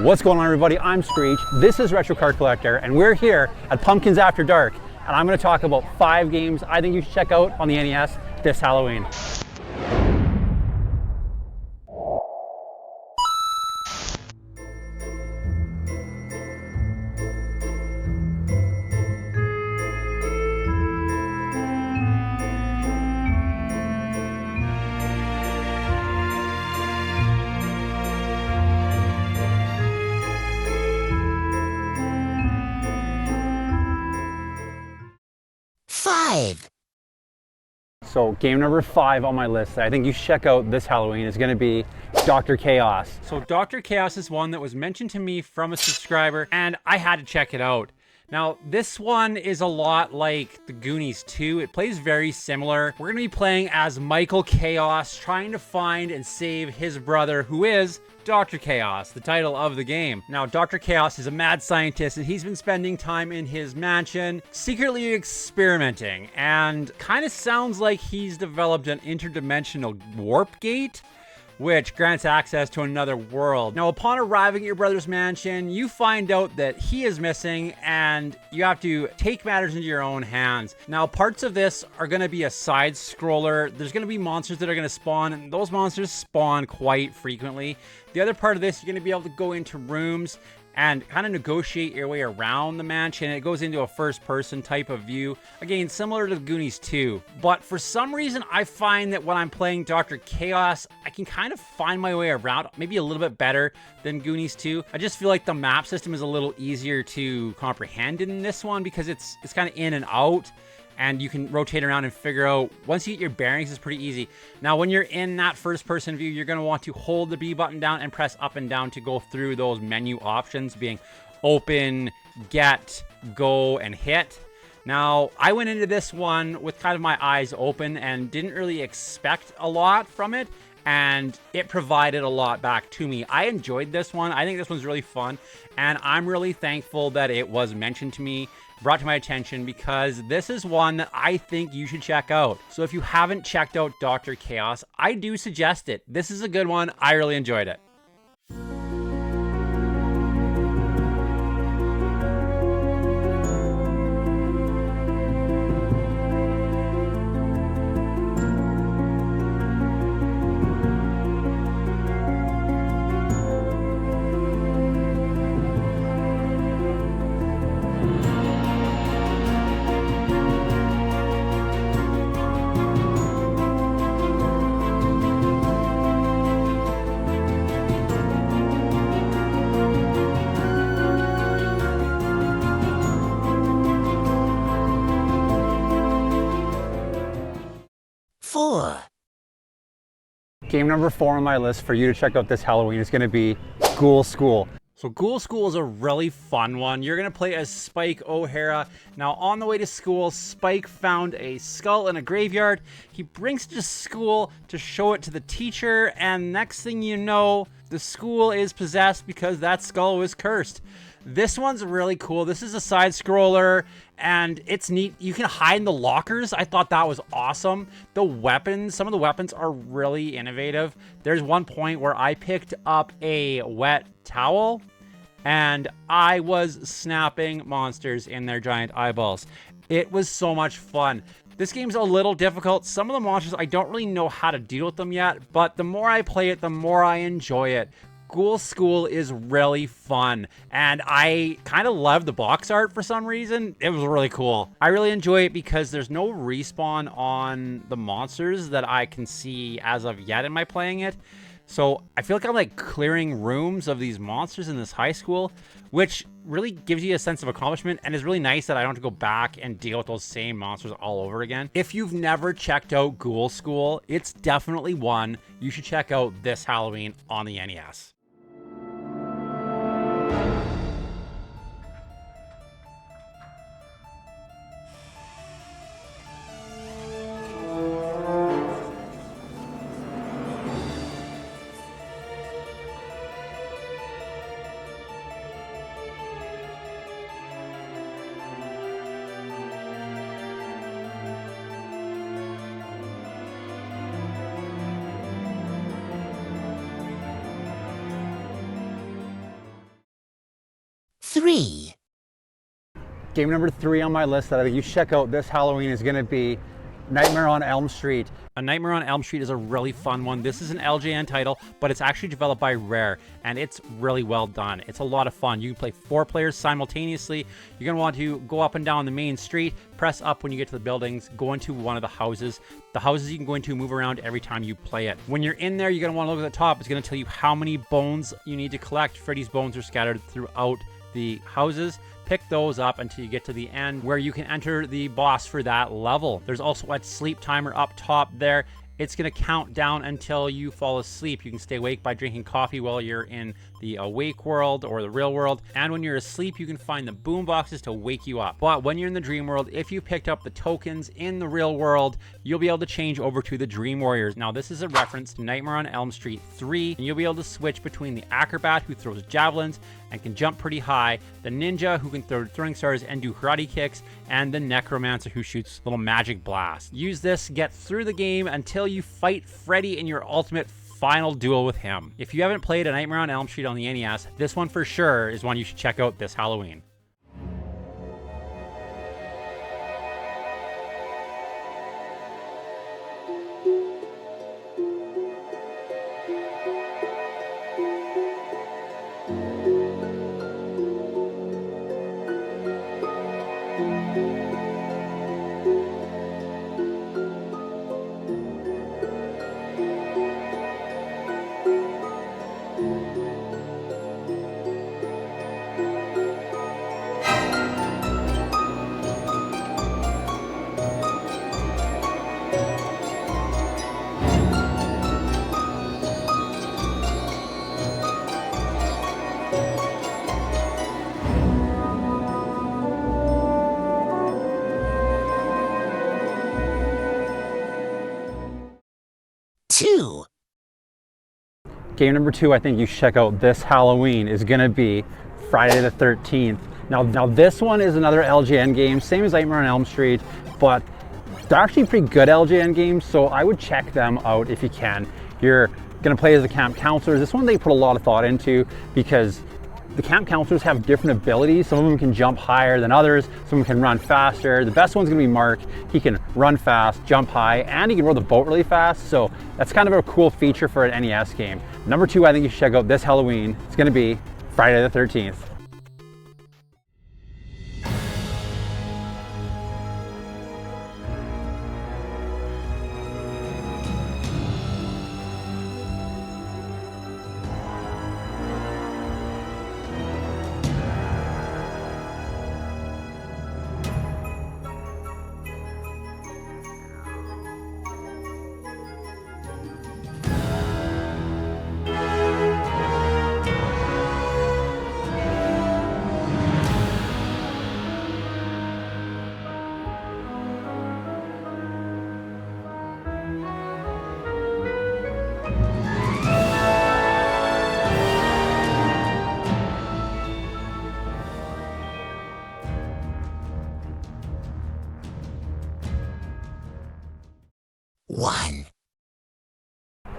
What's going on, everybody? I'm Screech. This is Retro Card Collector, and we're here at Pumpkins After Dark. And I'm going to talk about 5 games I think you should check out on the NES this Halloween. So game number 5 on my list that I think you should check out this Halloween is going to be Dr. Chaos. So Dr. Chaos is one that was mentioned to me from a subscriber, and I had to check it out. Now, this one is a lot like the Goonies 2. It plays very similar. We're going to be playing as Michael Chaos, trying to find and save his brother, who is Dr. Chaos, the title of the game. Now, Dr. Chaos is a mad scientist, and he's been spending time in his mansion, secretly experimenting, and kind of sounds like he's developed an interdimensional warp gate, which grants access to another world. Now, upon arriving at your brother's mansion, you find out that he is missing and you have to take matters into your own hands. Now, parts of this are going to be a side scroller. There's going to be monsters that are going to spawn, and those monsters spawn quite frequently. The other part of this, you're going to be able to go into rooms and kind of negotiate your way around the mansion. It goes into a first-person type of view. Again, similar to the Goonies 2. But for some reason, I find that when I'm playing Dr. Chaos, I can kind of find my way around maybe a little bit better than Goonies 2. I just feel like the map system is a little easier to comprehend in this one because it's kind of in and out. And you can rotate around and figure out, once you get your bearings, it's pretty easy. Now, when you're in that first-person view, you're going to want to hold the B button down and press up and down to go through those menu options, being open, get, go, and hit. Now, I went into this one with kind of my eyes open and didn't really expect a lot from it, and it provided a lot back to me. I enjoyed this one. I think this one's really fun, and I'm really thankful that it was mentioned to me, brought to my attention, because this is one that I think you should check out. So if you haven't checked out Dr. Chaos, I do suggest it. This is a good one. I really enjoyed it. Game number 4 on my list for you to check out this Halloween is going to be Ghoul School. So Ghoul School is a really fun one. You're going to play as Spike O'Hara. Now, on the way to school, Spike found a skull in a graveyard. He brings it to school to show it to the teacher, and next thing you know, the school is possessed because that skull was cursed. This one's really cool. This is a side scroller and it's neat. You can hide in the lockers. I thought that was awesome. The weapons, some of the weapons are really innovative. There's one point where I picked up a wet towel and I was snapping monsters in their giant eyeballs. It was so much fun. This game's a little difficult. Some of the monsters, I don't really know how to deal with them yet, but the more I play it, the more I enjoy it. Ghoul School is really fun, and I kind of love the box art for some reason. It was really cool. I really enjoy it because there's no respawn on the monsters that I can see as of yet in my playing it. So I feel like I'm like clearing rooms of these monsters in this high school, which really gives you a sense of accomplishment and is really nice that I don't have to go back and deal with those same monsters all over again. If you've never checked out Ghoul School, it's definitely one you should check out this Halloween on the NES. 3. Game number 3 on my list that I think you should check out this Halloween is going to be Nightmare on Elm Street. A Nightmare on Elm Street is a really fun one. This is an LJN title, but it's actually developed by Rare, and it's really well done. It's a lot of fun. You can play 4 players simultaneously. You're going to want to go up and down the main street, press up when you get to the buildings, go into one of the houses. The houses you can go into move around every time you play it. When you're in there, you're going to want to look at the top. It's going to tell you how many bones you need to collect. Freddy's bones are scattered throughout the houses. Pick those up until you get to the end where you can enter the boss for that level. There's also a sleep timer up top there. It's going to count down until you fall asleep. You can stay awake by drinking coffee while you're in the awake world or the real world. And when you're asleep, you can find the boom boxes to wake you up. But when you're in the dream world, if you picked up the tokens in the real world, you'll be able to change over to the Dream Warriors. Now, this is a reference to Nightmare on Elm Street 3, and you'll be able to switch between the acrobat who throws javelins and can jump pretty high, the ninja who can throw throwing stars and do karate kicks, and the necromancer who shoots little magic blasts. Use this, get through the game until you fight Freddy in your ultimate final duel with him. If you haven't played A Nightmare on Elm Street on the NES, this one for sure is one you should check out this Halloween. Game number 2 I think you should check out this Halloween is going to be Friday the 13th. Now this one is another LJN game, same as Nightmare on Elm Street, but they're actually pretty good LJN games, so I would check them out if you can. You're going to play as the camp counselors. This one they put a lot of thought into because the camp counselors have different abilities. Some of them can jump higher than others. Some of them can run faster. The best one's gonna be Mark. He can run fast, jump high, and he can row the boat really fast. So that's kind of a cool feature for an NES game. Number 2, I think you should check out this Halloween. It's gonna be Friday the 13th.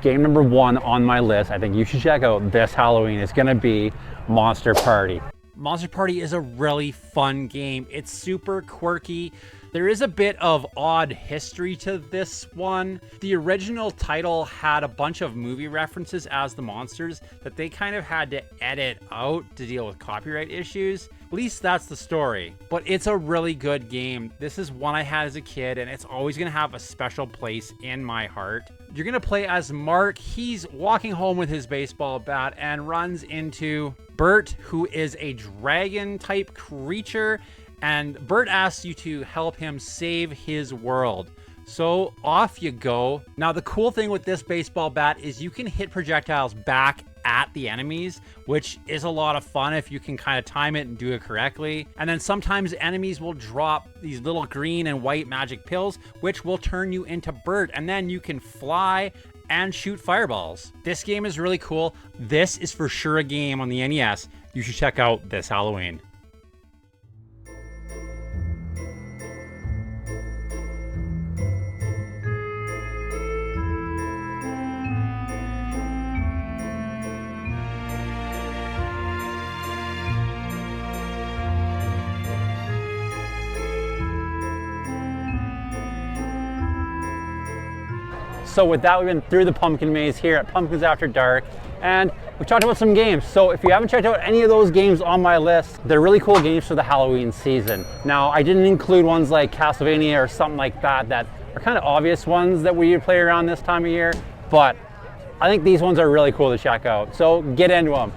Game number 1 on my list, I think you should check out this Halloween, is gonna be Monster Party. Monster Party is a really fun game. It's super quirky. There is a bit of odd history to this one. The original title had a bunch of movie references as the monsters that they kind of had to edit out to deal with copyright issues. At least that's the story. But it's a really good game. This is one I had as a kid, and it's always gonna have a special place in my heart. You're gonna play as Mark. He's walking home with his baseball bat and runs into Bert, who is a dragon type creature. And Bert asks you to help him save his world. So off you go. Now the cool thing with this baseball bat is you can hit projectiles back at the enemies, which is a lot of fun if you can kind of time it and do it correctly. And then sometimes enemies will drop these little green and white magic pills, which will turn you into Bert, and then you can fly and shoot fireballs. This game is really cool. This is for sure a game on the NES you should check out this Halloween. So with that, we've been through the pumpkin maze here at Pumpkins After Dark, and we talked about some games. So if you haven't checked out any of those games on my list, they're really cool games for the Halloween season. Now, I didn't include ones like Castlevania or something like that that are kind of obvious ones that we play around this time of year, but I think these ones are really cool to check out. So get into them.